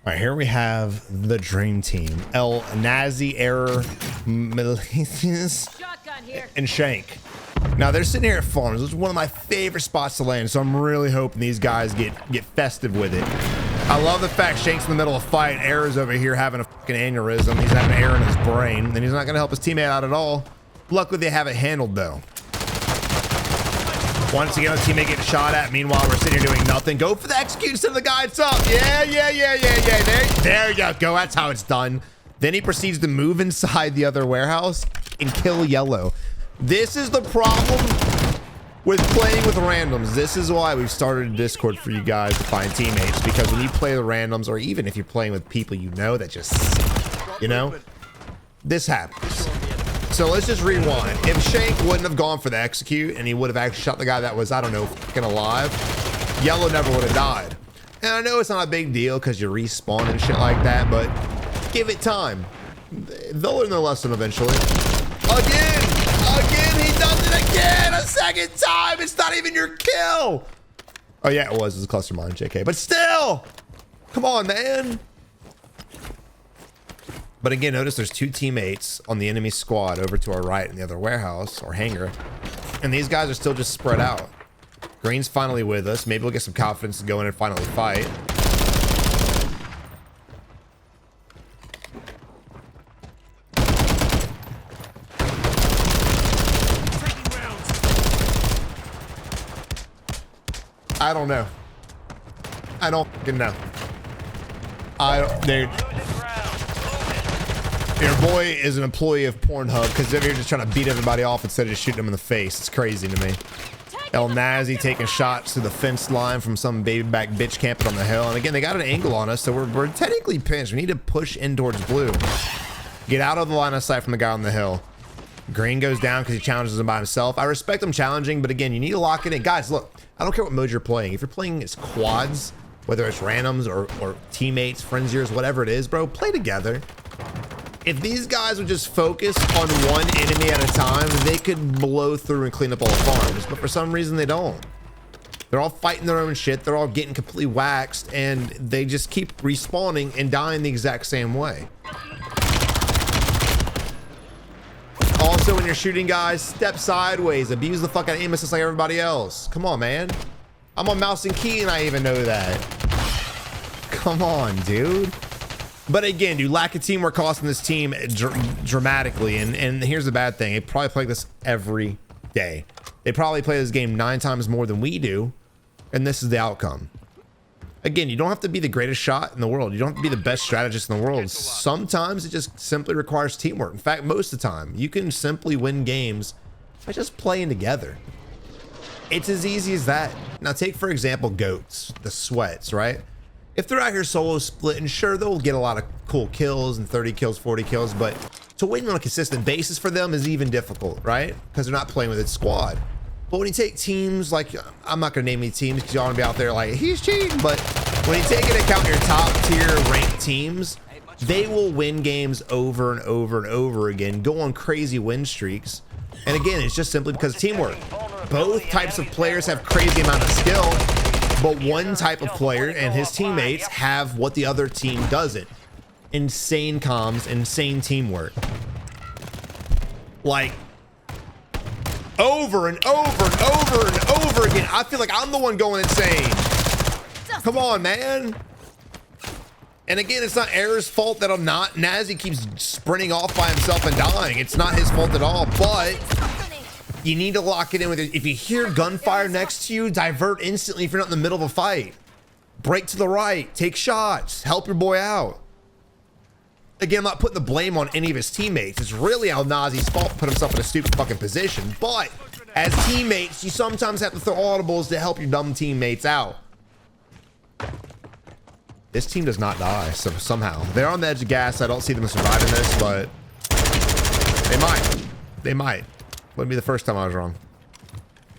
All right, here we have the dream team. El Nazi, Error, Malicious, and Shank. Now they're sitting here at farms. This is one of my favorite spots to land, so I'm really hoping these guys get festive with it. I love the fact Shank's in the middle of a fight. Error's over here having a fucking aneurysm. He's having air in his brain, and he's not gonna help his teammate out at all. Luckily they have it handled though. Once again, the teammate getting shot at. Meanwhile, we're sitting here doing nothing. Go for the execute instead of the guy. It's up. Yeah. There you go. That's how it's done. Then he proceeds to move inside the other warehouse and kill Yellow. This is the problem with playing with randoms. This is why we've started a Discord for you guys to find teammates, because when you play the randoms, or even if you're playing with people you know that just, this happens. So let's just rewind. If Shank wouldn't have gone for the execute and he would have actually shot the guy that was, I don't know, fucking alive, Yellow never would have died. And I know it's not a big deal because you respawn and shit like that, but give it time. They'll learn their lesson eventually. Again, he does it again, a second time. It's not even your kill. Oh yeah, it was a cluster mine, JK, but still, come on, man. But again, notice there's two teammates on the enemy squad over to our right in the other warehouse or hangar. And these guys are still just spread out. Green's finally with us. Maybe we'll get some confidence to go in and finally fight. I don't know. I don't fucking know. Dude. Your boy is an employee of Pornhub because they're just trying to beat everybody off instead of just shooting them in the face. It's crazy to me. El Nazi taking shots to the fence line from some baby back bitch camping on the hill. And again, they got an angle on us, so we're technically pinched. We need to push in towards blue. Get out of the line of sight from the guy on the hill. Green goes down because he challenges him by himself. I respect him challenging, but again, you need to lock it in. Guys, look, I don't care what mode you're playing. If you're playing as quads, whether it's randoms or teammates, friends of yours, whatever it is, bro, play together. If these guys would just focus on one enemy at a time, they could blow through and clean up all the farms. But for some reason, they don't. They're all fighting their own shit. They're all getting completely waxed, and they just keep respawning and dying the exact same way. Also, when you're shooting guys, step sideways. Abuse the fucking aim assist like everybody else. Come on, man. I'm on mouse and key, and I even know that. Come on, dude. But again, dude, lack of teamwork costing this team dramatically. And here's the bad thing. They probably play this every day. They probably play this game 9 times more than we do. And this is the outcome. Again, you don't have to be the greatest shot in the world. You don't have to be the best strategist in the world. Sometimes it just simply requires teamwork. In fact, most of the time, you can simply win games by just playing together. It's as easy as that. Now take, for example, goats, the sweats, right? If they're out here solo splitting, sure, they'll get a lot of cool kills and 30 kills, 40 kills, but to win on a consistent basis for them is even difficult, right? Because they're not playing with its squad. But when you take teams like, I'm not gonna name any teams because y'all wanna be out there like, he's cheating, but when you take into account your top tier ranked teams, they will win games over and over and over again, go on crazy win streaks. And again, it's just simply because of teamwork. Both types of players have crazy amount of skill, but one type of player and his teammates have what the other team doesn't. Insane comms, insane teamwork. Like, over and over and over and over again. I feel like I'm the one going insane. Come on, man. And again, it's not Error's fault that I'm not. Nazi keeps sprinting off by himself and dying. It's not his fault at all, but you need to lock it in with it. If you hear gunfire next to you, divert instantly if you're not in the middle of a fight. Break to the right, take shots, help your boy out. Again, I'm not putting the blame on any of his teammates. It's really El Nazi's fault to put himself in a stupid fucking position. But as teammates, you sometimes have to throw audibles to help your dumb teammates out. This team does not die, so somehow. They're on the edge of gas. I don't see them surviving this, but they might. They might. Wouldn't be the first time I was wrong.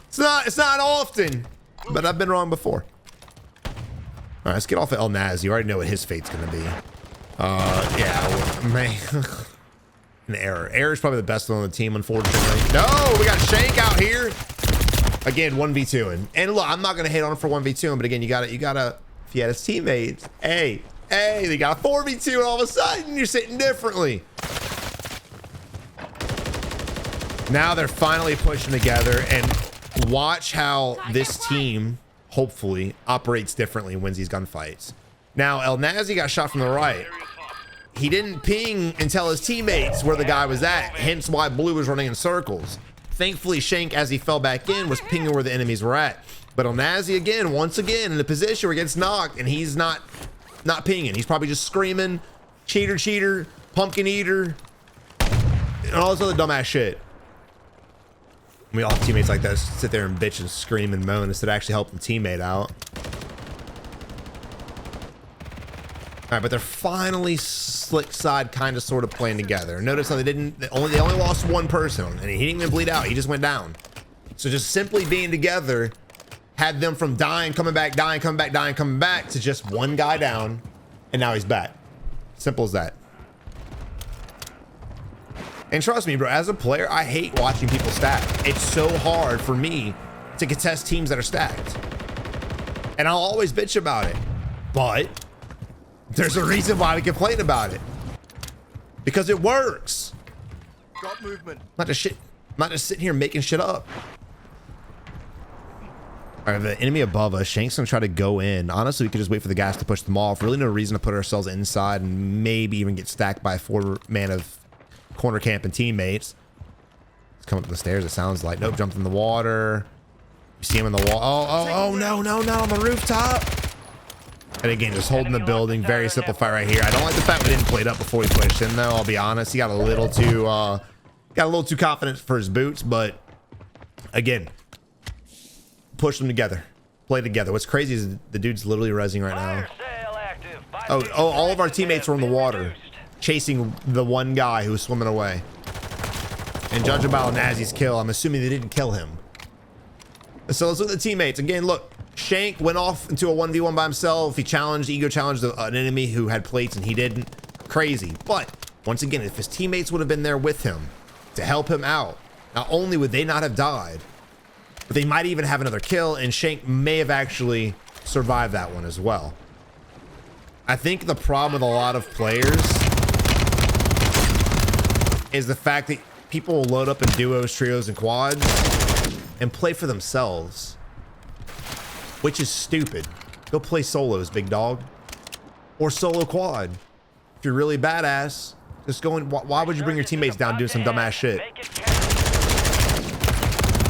It's not often, but I've been wrong before. All right, let's get off of El Nazi. You already know what his fate's gonna be. Yeah, well, man. An Error. Error's probably the best one on the team, unfortunately. No, we got Shank out here. Again, 1v2. And look, I'm not gonna hate on him for 1v2, but again, you gotta, if he had his teammates, hey, Hey, they got a 4v2 and all of a sudden you're sitting differently. Now they're finally pushing together, and watch how this team hopefully operates differently and wins these gunfights. Now, El Nazi got shot from the right. He didn't ping and tell his teammates where the guy was at, hence why Blue was running in circles. Thankfully, Shank, as he fell back in, was pinging where the enemies were at. But El Nazi, again, once again, in a position where he gets knocked, and he's not pinging. He's probably just screaming, cheater, cheater, pumpkin eater, and all this other dumbass shit. We all have teammates like that sit there and bitch and scream and moan instead of actually helping the teammate out. All right, but they're finally slick side kind of sort of playing together. Notice how they only lost one person, and he didn't even bleed out. He just went down. So just simply being together had them from dying, coming back, dying, coming back, dying, coming back to just one guy down, and now he's back. Simple as that. And trust me, bro, as a player, I hate watching people stack. It's so hard for me to contest teams that are stacked. And I'll always bitch about it. But there's a reason why we complain about it. Because it works. Got movement. Not just sitting here making shit up. All right, the enemy above us, Shank's gonna try to go in. Honestly, we could just wait for the gas to push them off. Really no reason to put ourselves inside and maybe even get stacked by a 4-man of corner camping teammates. He's coming up the stairs, it sounds like. Nope, jumped in the water. You see him in the wall. Oh, no, on the rooftop. And again, just holding the building. Very simple fight right here. I don't like the fact we didn't play it up before we pushed in, though. I'll be honest. He got a little too confident for his boots, but again, push them together. Play together. What's crazy is the dude's literally rezzing right now. Oh, all of our teammates were in the water, chasing the one guy who was swimming away. And judging by Nazi's kill, I'm assuming they didn't kill him. So let's look at the teammates. Again, look, Shank went off into a 1v1 by himself. He ego challenged an enemy who had plates and he didn't. Crazy. But once again, if his teammates would have been there with him to help him out, not only would they not have died, but they might even have another kill, and Shank may have actually survived that one as well. I think the problem with a lot of players is the fact that people will load up in duos, trios, and quads and play for themselves, which is stupid. Go play solos, big dog, or solo quad. If you're really badass, just go in. Why would you bring your teammates down doing some dumbass shit?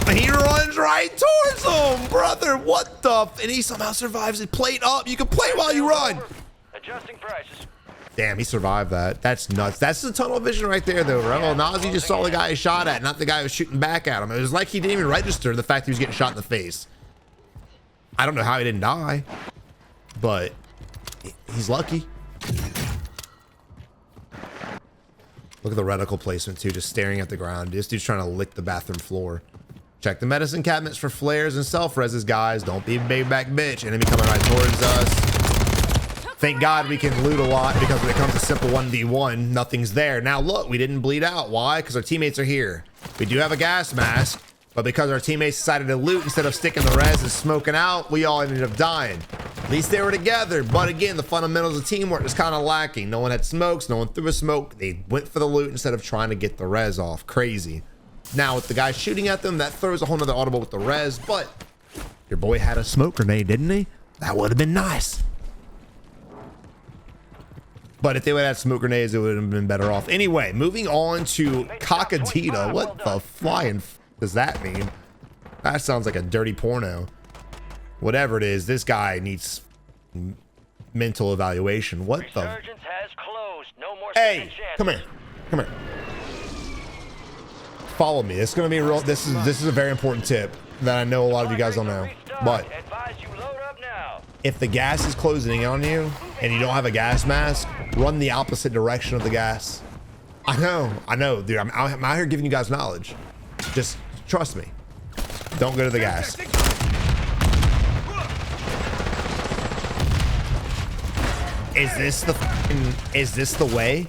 He runs right towards him, brother. What the? And he somehow survives it. Plate up. You can play while you run. Adjusting prices. Damn, he survived that. That's nuts. That's the tunnel vision right there, though, bro. Nazi just saw the guy he shot at, not the guy who was shooting back at him. It was like he didn't even register the fact he was getting shot in the face. I don't know how he didn't die, but he's lucky. Look at the reticle placement, too, just staring at the ground. This dude's trying to lick the bathroom floor. Check the medicine cabinets for flares and self-reses, guys. Don't be a big back bitch. Enemy coming right towards us. Thank God we can loot a lot, because when it comes to simple 1v1, nothing's there. Now, look, we didn't bleed out. Why? Because our teammates are here. We do have a gas mask, but because our teammates decided to loot instead of sticking the res and smoking out, we all ended up dying. At least they were together. But again, the fundamentals of teamwork is kind of lacking. No one had smokes. No one threw a smoke. They went for the loot instead of trying to get the res off. Crazy. Now, with the guy shooting at them, that throws a whole nother audible with the res, but your boy had a smoke grenade, didn't he? That would have been nice. But if they would have had smoke grenades, it would have been better off. Anyway, moving on to Cockadita. What the flying does that mean? That sounds like a dirty porno. Whatever it is, this guy needs mental evaluation. What the? Resurgence has closed. No more hey, come here. Come here. Follow me. It's gonna be real. This is a very important tip that I know a lot of you guys don't know. But if the gas is closing in on you and you don't have a gas mask, run the opposite direction of the gas. I know, dude. I'm out here giving you guys knowledge. Just trust me. Don't go to the gas. Is this the way?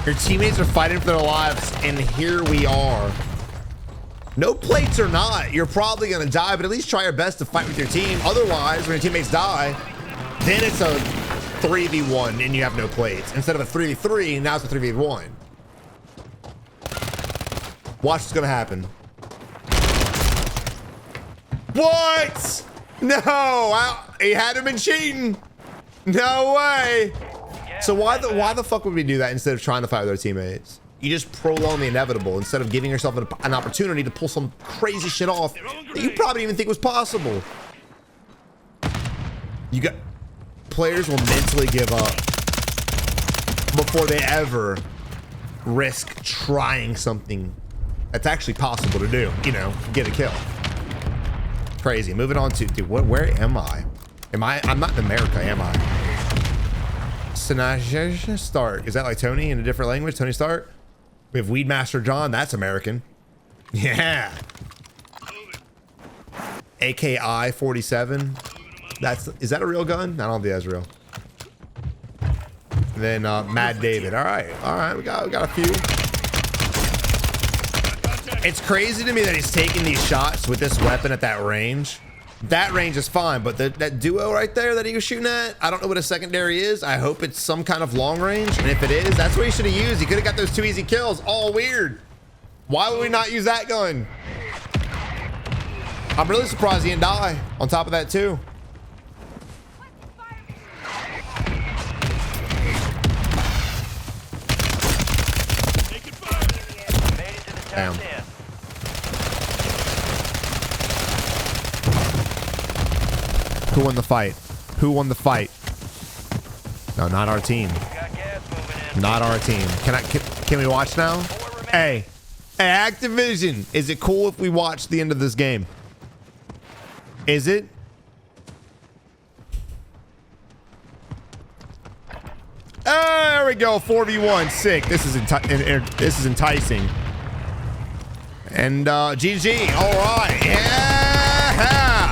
Your teammates are fighting for their lives, and here we are. No plates or not, you're probably gonna die, but at least try your best to fight with your team. Otherwise, when your teammates die, then it's a 3v1 and you have no plates. Instead of a 3v3, now it's a 3v1. Watch what's gonna happen. What? No, he had him been cheating. No way. So why the fuck would we do that instead of trying to fight with our teammates? You just prolong the inevitable instead of giving yourself an opportunity to pull some crazy shit off that you probably didn't even think was possible. Players will mentally give up before they ever risk trying something that's actually possible to do, you know, get a kill. Crazy. Moving on to, dude, where am I? I'm not in America, am I? Sinaj Stark. Is that like Tony in a different language? Tony Stark? We have Weedmaster John. That's American. Yeah. AKI 47. Is that a real gun? I don't think that's real. And then Mad David. All right. We got a few. It's crazy to me that he's taking these shots with this weapon at that range. That range is fine, but that duo right there that he was shooting at, I don't know what a secondary is. I hope it's some kind of long range. And if it is, that's what he should have used. He could have got those 2 easy kills. All weird. Why would we not use that gun? I'm really surprised he didn't die on top of that too. Damn. Who won the fight? Who won the fight? No, not our team. Not our team. Can we watch now? Hey, Activision, is it cool if we watch the end of this game? Is it? There we go. 4v1. Sick. This is enticing. And GG. All right. Yeah.